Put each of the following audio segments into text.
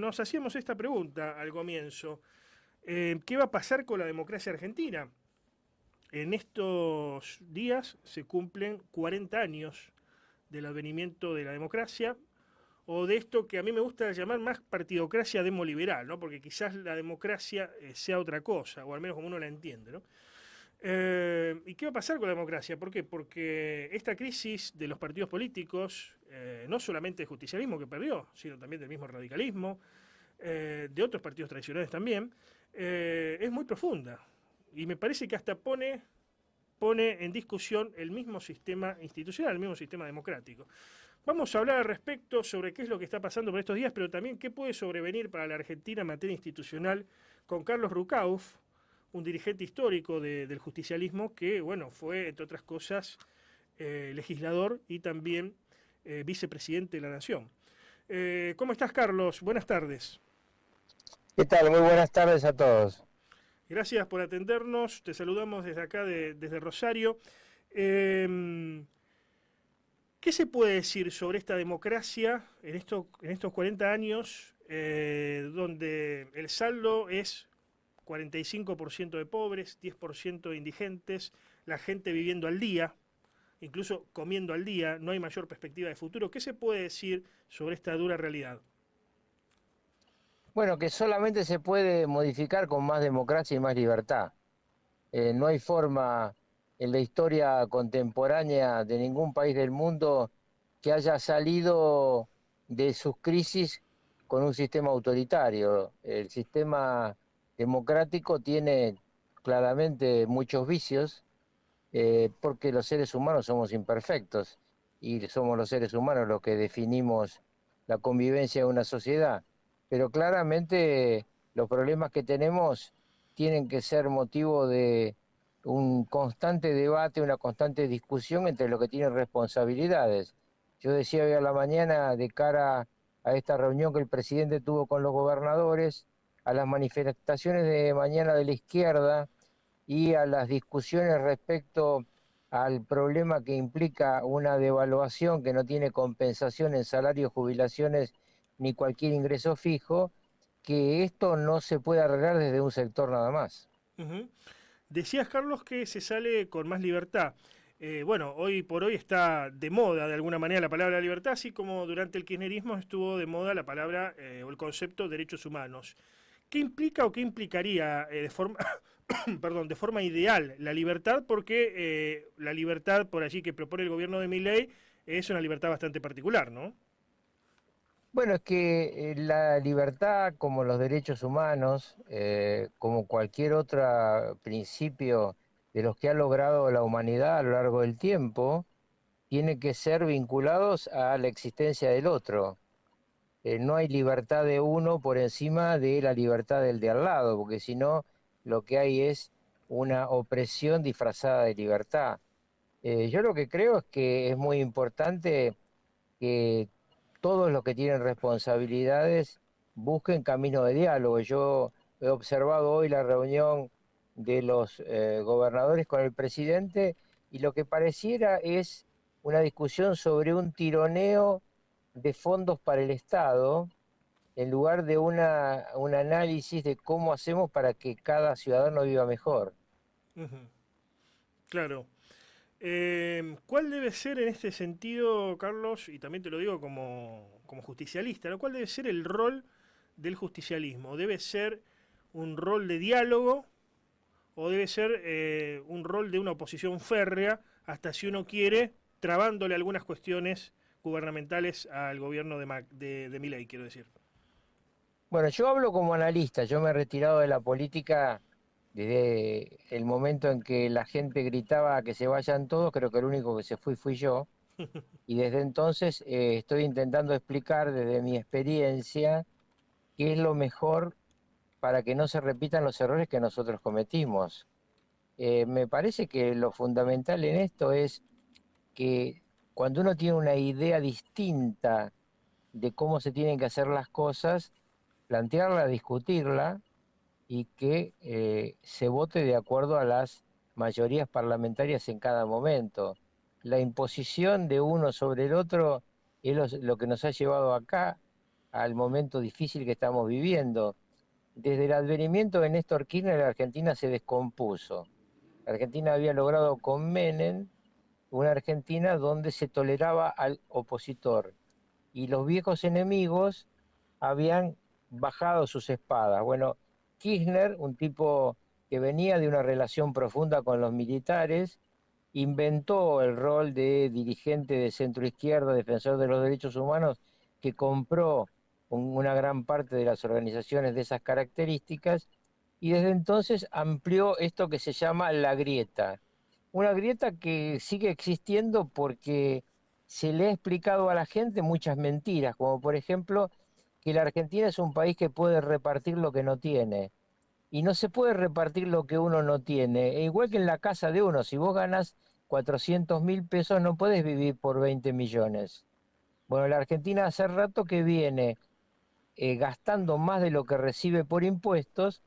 nos hacíamos esta pregunta al comienzo. ¿Qué va a pasar con la democracia argentina? En estos días se cumplen 40 años del advenimiento de la democracia, o de esto que a mí me gusta llamar más partidocracia demoliberal, ¿no? Porque quizás la democracia sea otra cosa, o al menos como uno la entiende, ¿no? ¿Y qué va a pasar con la democracia? ¿Por qué? Porque esta crisis de los partidos políticos, no solamente del justicialismo que perdió, sino también del mismo radicalismo, de otros partidos tradicionales también, es muy profunda. Y me parece que hasta pone en discusión el mismo sistema institucional, el mismo sistema democrático. Vamos a hablar al respecto sobre qué es lo que está pasando por estos días, pero también qué puede sobrevenir para la Argentina en materia institucional con Carlos Rucauf, un dirigente histórico del justicialismo que, bueno, fue, entre otras cosas, legislador y también vicepresidente de la Nación. ¿Cómo estás, Carlos? Buenas tardes. ¿Qué tal? Muy buenas tardes a todos. Gracias por atendernos. Te saludamos desde acá, desde Rosario. Eh, ¿Qué se puede decir sobre esta democracia en estos 40 años, donde el saldo es 45% de pobres, 10% de indigentes, la gente viviendo al día, incluso comiendo al día, no hay mayor perspectiva de futuro? ¿Qué se puede decir sobre esta dura realidad? Bueno, que solamente se puede modificar con más democracia y más libertad. No hay forma en la historia contemporánea de ningún país del mundo que haya salido de sus crisis con un sistema autoritario. El sistema democrático tiene claramente muchos vicios, porque los seres humanos somos imperfectos y somos los seres humanos los que definimos la convivencia de una sociedad. Pero claramente los problemas que tenemos tienen que ser motivo de un constante debate, una constante discusión entre los que tienen responsabilidades. Yo decía hoy a la mañana, de cara a esta reunión que el presidente tuvo con los gobernadores, a las manifestaciones de mañana de la izquierda y a las discusiones respecto al problema que implica una devaluación que no tiene compensación en salarios, jubilaciones ni cualquier ingreso fijo, que esto no se puede arreglar desde un sector nada más. Ujú. Decías, Carlos, que se sale con más libertad. Bueno, hoy por hoy está de moda de alguna manera la palabra libertad, así como durante el kirchnerismo estuvo de moda la palabra o el concepto derechos humanos. ¿Qué implica o qué implicaría de forma, perdón, de forma ideal la libertad? Porque la libertad por allí que propone el gobierno de Milei es una libertad bastante particular, ¿no? Bueno, es que la libertad, como los derechos humanos, como cualquier otro principio de los que ha logrado la humanidad a lo largo del tiempo, tiene que ser vinculados a la existencia del otro. No hay libertad de uno por encima de la libertad del de al lado, porque si no, lo que hay es una opresión disfrazada de libertad. Yo lo que creo es que es muy importante que todos los que tienen responsabilidades busquen camino de diálogo. Yo he observado hoy la reunión de los gobernadores con el presidente y lo que pareciera es una discusión sobre un tironeo de fondos para el Estado en lugar de un análisis de cómo hacemos para que cada ciudadano viva mejor. Ujú. Claro. ¿Cuál debe ser en este sentido, Carlos, y también te lo digo como justicialista, ¿no? ¿Cuál debe ser el rol del justicialismo? ¿Debe ser un rol de diálogo o debe ser un rol de una oposición férrea, hasta si uno quiere, trabándole algunas cuestiones gubernamentales al gobierno de Milei, quiero decir? Bueno, yo hablo como analista, yo me he retirado de la política desde el momento en que la gente gritaba que se vayan todos, creo que el único que se fui yo, y desde entonces estoy intentando explicar desde mi experiencia qué es lo mejor para que no se repitan los errores que nosotros cometimos. Me parece que lo fundamental en esto es que cuando uno tiene una idea distinta de cómo se tienen que hacer las cosas, plantearla, discutirla y que se vote de acuerdo a las mayorías parlamentarias en cada momento. La imposición de uno sobre el otro es lo que nos ha llevado acá al momento difícil que estamos viviendo. Desde el advenimiento de Néstor Kirchner, la Argentina se descompuso. La Argentina había logrado con Menem una Argentina donde se toleraba al opositor y los viejos enemigos habían bajado sus espadas. Bueno, Kirchner, un tipo que venía de una relación profunda con los militares, inventó el rol de dirigente de centroizquierda, defensor de los derechos humanos, que compró una gran parte de las organizaciones de esas características y desde entonces amplió esto que se llama la grieta. Una grieta que sigue existiendo porque se le ha explicado a la gente muchas mentiras, como por ejemplo que la Argentina es un país que puede repartir lo que no tiene. Y no se puede repartir lo que uno no tiene. E igual que en la casa de uno, si vos ganas 400.000 pesos, no podés vivir por 20 millones. Bueno, la Argentina hace rato que viene gastando más de lo que recibe por impuestos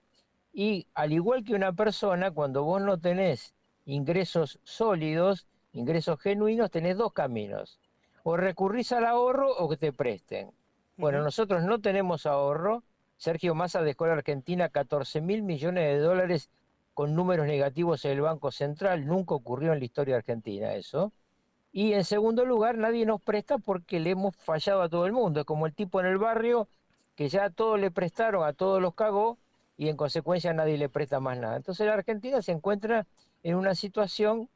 y al igual que una persona, cuando vos no tenés ingresos sólidos, ingresos genuinos, tenés dos caminos. O recurrís al ahorro o que te presten. Bueno, Ujú. nosotros no tenemos ahorro. Sergio Massa dejó a la Argentina 14.000 millones de dólares con números negativos en el Banco Central. Nunca ocurrió en la historia argentina eso. Y en segundo lugar, nadie nos presta porque le hemos fallado a todo el mundo. Es como el tipo en el barrio que ya a todos le prestaron, a todos los cagó y en consecuencia nadie le presta más nada. Entonces la Argentina se encuentra en una situación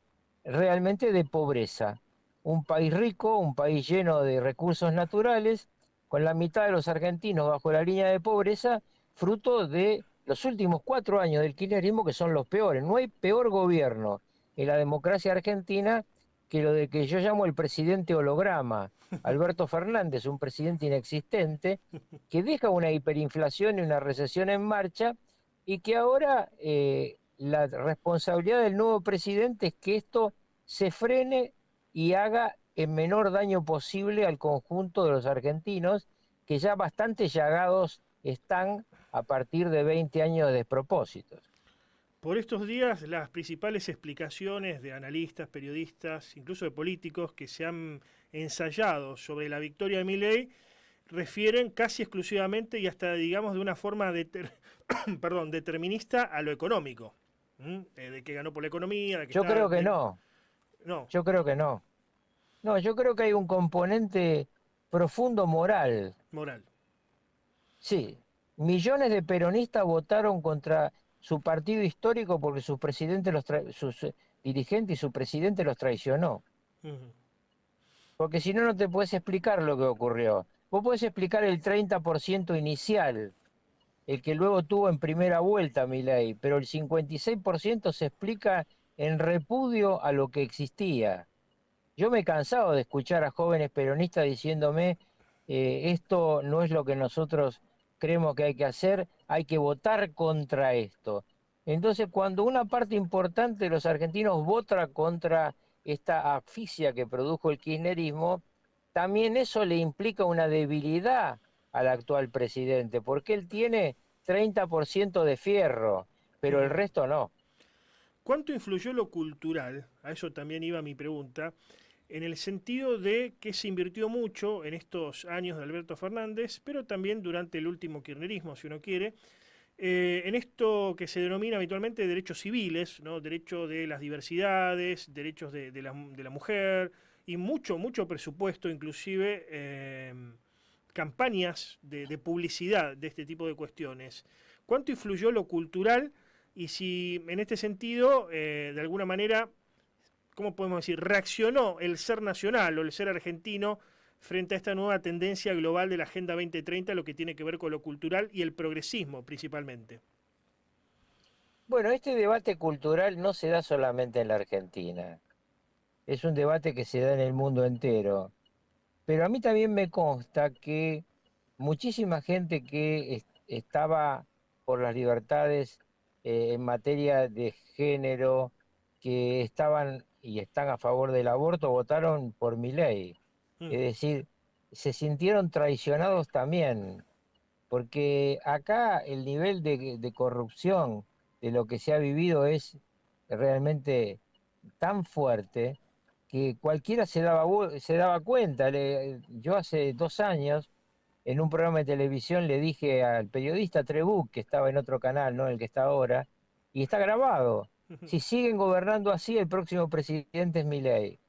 realmente de pobreza. Un país rico, un país lleno de recursos naturales, con la mitad de los argentinos bajo la línea de pobreza, fruto de los últimos 4 años del kirchnerismo que son los peores. No hay peor gobierno en la democracia argentina que lo de que yo llamo el presidente holograma, Alberto Fernández, un presidente inexistente, que deja una hiperinflación y una recesión en marcha y que ahora la responsabilidad del nuevo presidente es que esto se frene y haga el menor daño posible al conjunto de los argentinos, que ya bastante llagados están a partir de 20 años de despropósitos. Por estos días, las principales explicaciones de analistas, periodistas, incluso de políticos que se han ensayado sobre la victoria de Milei refieren casi exclusivamente y hasta, digamos, de una forma perdón, determinista a lo económico. De que ganó por la economía, de que Yo está... creo que no, No, yo creo que no. No, yo creo que hay un componente profundo moral. moral. Sí, millones de peronistas votaron contra su partido histórico porque sus dirigentes y su presidente los traicionó. Ujú. Porque si no, no te puedes explicar lo que ocurrió. Vos podés explicar el 30% inicial, el que luego tuvo en primera vuelta Milei, pero el 56% se explica en repudio a lo que existía. Yo me he cansado de escuchar a jóvenes peronistas diciéndome, esto no es lo que nosotros creemos que hay que hacer, hay que votar contra esto. Entonces, cuando una parte importante de los argentinos vota contra esta asfixia que produjo el kirchnerismo, también eso le implica una debilidad al actual presidente, porque él tiene 30% de fierro, pero el Ujú. resto no. ¿Cuánto influyó lo cultural? A eso también iba mi pregunta. En el sentido de que se invirtió mucho en estos años de Alberto Fernández, pero también durante el último kirchnerismo, si uno quiere, en esto que se denomina habitualmente derechos civiles, ¿no? Derecho de las diversidades, derechos de la mujer y mucho, mucho presupuesto, inclusive campañas de publicidad de este tipo de cuestiones. ¿Cuánto influyó lo cultural y si en este sentido, de alguna manera, ¿cómo podemos decir? Reaccionó el ser nacional o el ser argentino frente a esta nueva tendencia global de la Agenda 2030, lo que tiene que ver con lo cultural y el progresismo principalmente. Bueno, este debate cultural no se da solamente en la Argentina, es un debate que se da en el mundo entero. Pero a mí también me consta que muchísima gente que estaba por las libertades en materia de género, que estaban y están a favor del aborto, votaron por mi ley. Es Ujú. decir, se sintieron traicionados también, porque acá el nivel de corrupción de lo que se ha vivido es realmente tan fuerte que cualquiera se daba cuenta. Yo hace 2 años en un programa de televisión le dije al periodista Trebuch, que estaba en otro canal, no el que está ahora, y está grabado, si siguen gobernando así, el próximo presidente es Milei.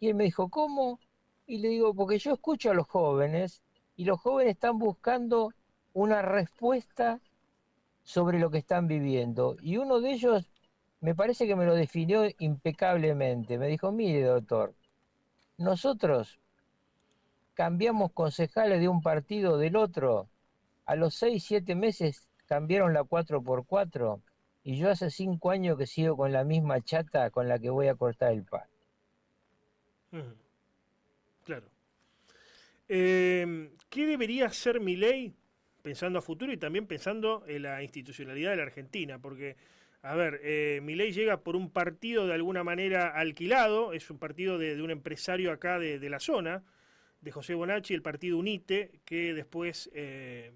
Y él me dijo, ¿cómo? Y le digo, porque yo escucho a los jóvenes y los jóvenes están buscando una respuesta sobre lo que están viviendo. Y uno de ellos me parece que me lo definió impecablemente. Me dijo, mire, doctor, nosotros cambiamos concejales de un partido del otro. A los 6, 7 meses cambiaron la 4x4 y yo hace 5 años que sigo con la misma chata con la que voy a cortar el pan. Claro. ¿Qué debería hacer Milei pensando a futuro y también pensando en la institucionalidad de la Argentina? Porque, a ver, Milei llega por un partido de alguna manera alquilado, es un partido de un empresario acá de la zona, de José Bonacci, el partido UNITE, que después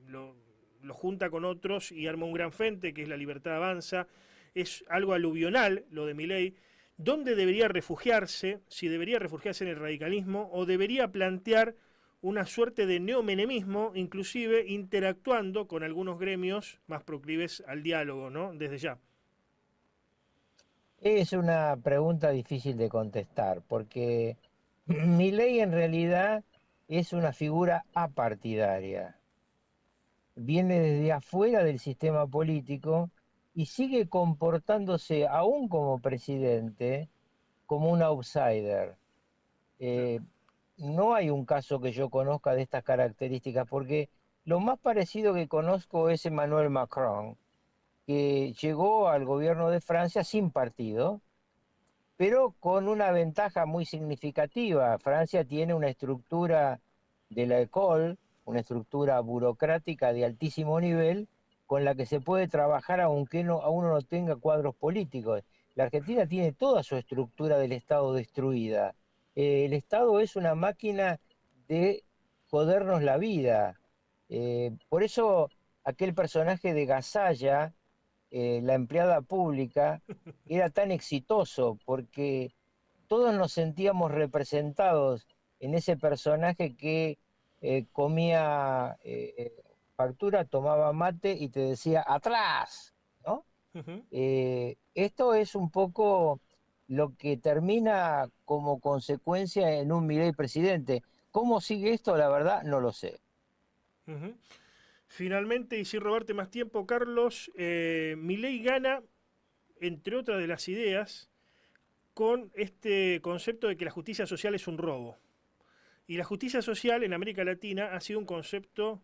lo junta con otros y arma un gran frente, que es La Libertad Avanza. Es algo aluvional lo de Milei. ¿Dónde debería refugiarse? Si debería refugiarse en el radicalismo o debería plantear una suerte de neomenemismo, inclusive interactuando con algunos gremios más proclives al diálogo, ¿no? Desde ya. Es una pregunta difícil de contestar, porque Milei en realidad es una figura apartidaria. Viene desde afuera del sistema político y sigue comportándose, aún como presidente, como un outsider. Claro. Eh, no hay un caso que yo conozca de estas características, porque lo más parecido que conozco es Emmanuel Macron, que llegó al gobierno de Francia sin partido, pero con una ventaja muy significativa. Francia tiene una estructura de la école, una estructura burocrática de altísimo nivel, con la que se puede trabajar aunque uno no tenga cuadros políticos. La Argentina tiene toda su estructura del Estado destruida. El Estado es una máquina de jodernos la vida. Por eso aquel personaje de Gasalla, la empleada pública, era tan exitoso, porque todos nos sentíamos representados en ese personaje que comía factura, tomaba mate y te decía, atrás, ¿no? Ujú, Esto es un poco lo que termina como consecuencia en un Milei presidente. ¿Cómo sigue esto? La verdad, no lo sé. ujú. Finalmente, y sin robarte más tiempo, Carlos, Milei gana, entre otras de las ideas, con este concepto de que la justicia social es un robo. Y la justicia social en América Latina ha sido un concepto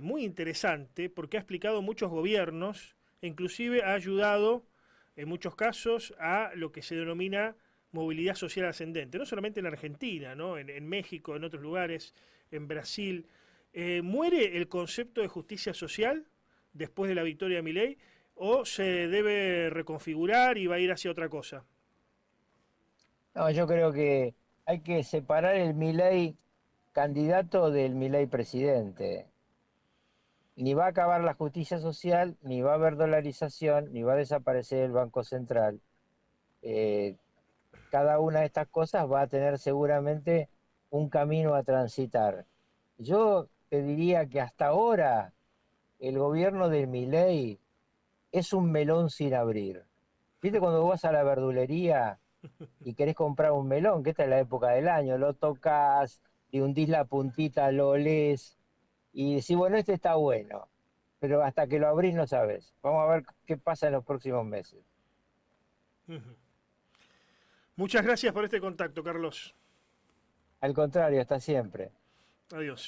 muy interesante porque ha explicado muchos gobiernos e inclusive ha ayudado en muchos casos a lo que se denomina movilidad social ascendente, no solamente en Argentina, ¿no? En México, en otros lugares, en Brasil. ¿Muere el concepto de justicia social después de la victoria de Milei o se debe reconfigurar y va a ir hacia otra cosa? No, yo creo que hay que separar el Milei candidato del Milei presidente. Ni va a acabar la justicia social, ni va a haber dolarización, ni va a desaparecer el Banco Central. Eh, Cada una de estas cosas va a tener seguramente un camino a transitar. Yo te diría que hasta ahora el gobierno de Milei es un melón sin abrir. ¿Viste cuando vas a la verdulería y querés comprar un melón, que esta es la época del año, lo tocas, le hundís la puntita, lo olés y decís, bueno, este está bueno, pero hasta que lo abrís no sabes. Vamos a ver qué pasa en los próximos meses. Muchas gracias por este contacto, Carlos. Al contrario, hasta siempre. Adiós.